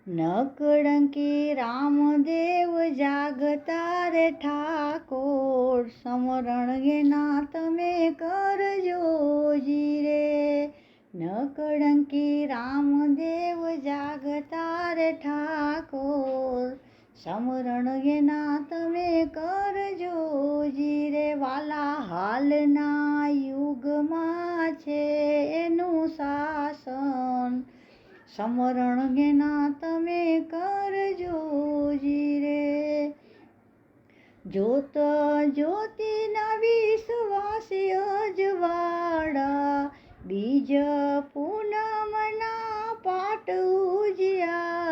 નકળંકી રામદેવ જાગતા રે ઠાકોર, સમરણ એના તમે કરજો જી રે. નકળંકી રામદેવ જાગતા રે ઠાકોર, સમરણ એના તમે કરજો જી રે. વાલા હાલના યુગમાં છે એનું શાસન, સમરણ એના તમે કરજો જી રે. જોત જ્યોતિના વિશ્વાસી અજવાળા, બીજ પૂનમના પાટ ઉજિયારા,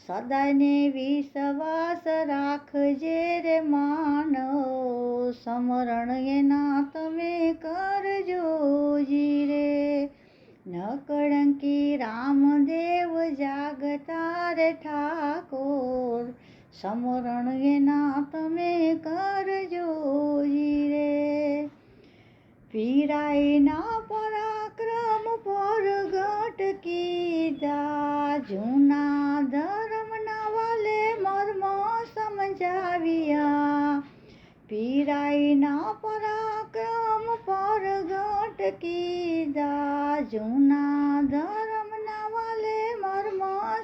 સદાને વિશ્વાસ રાખજે રે માનવ, સમરણ એના તમે કરજો જી રે. નકળંકી રામદેવ જાગતા રે ઠાકોર, સમરણ એના તમે કરજો જી રે. પીરાઈના પરાક્રમ પરગટ કીધા, જૂના ધર્મના વાલે મર્મ સમજાવ્યા. પીરાઈના પરાક્રમ પરગટ કીધા, જૂના ધર્મના વાલે મર્મ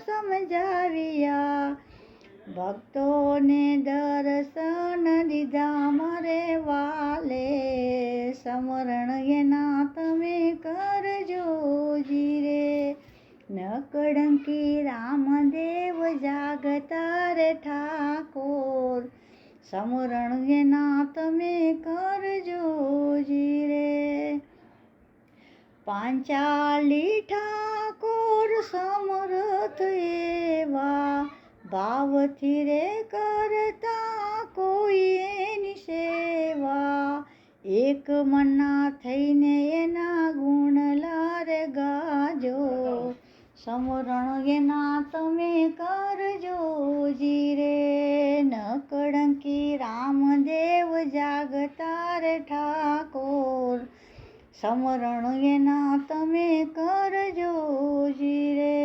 સમજાવ્યા. ભક્તોને દર્શન દીધા મારે વાલે, સમરણ એના તમે કરજો જી રે. નકળંકી રામદેવ જાગતા રે ઠાકોર, સમરણ એના તમે કરજો જી રે. પાંચાલી ઠાકોર સમર્થ એવા, ભાવથી રે કરતા કોઈ એની સેવા. એક મનના થઈને એના ગુણ લારે ગાજો, સમરણ એના તમે કરજો જી રે. નકળંકી રામદેવ જાગતા રે ઠાકોર, સમરણ એના તમે કરજો જી રે.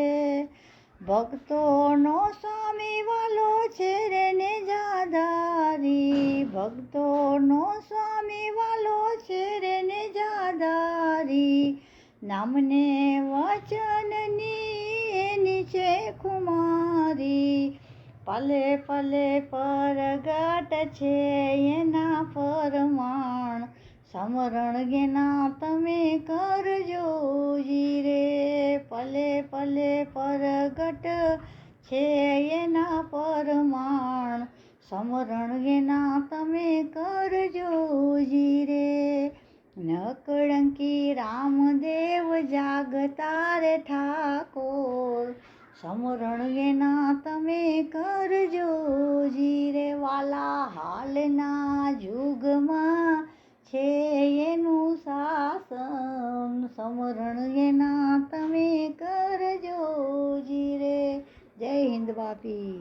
ભક્તોનો સ્વામી વાલો છે રે નેજાધારી, ભક્તોનો સ્વામી વાલો છે રે નેજાધારી. નામને વચનની એની છે ખુમારી, પલે પલે પરગટ છે એના પરમાણ, સમરણ એના તમે કરજો જી રે. પલે પલે પરગટ છે એના પરમાણ, સમરણ એના તમે કરજો જી રે. નકળંકી રામદેવ જાગતા રે ઠાકોર, સમરણ એના તમે કરજો જી રે. વાલા હાલના યુગમાં છે એનું શાસન, સમરણ એના તમે કરજો જી રે. જય હિન્દ બાપી.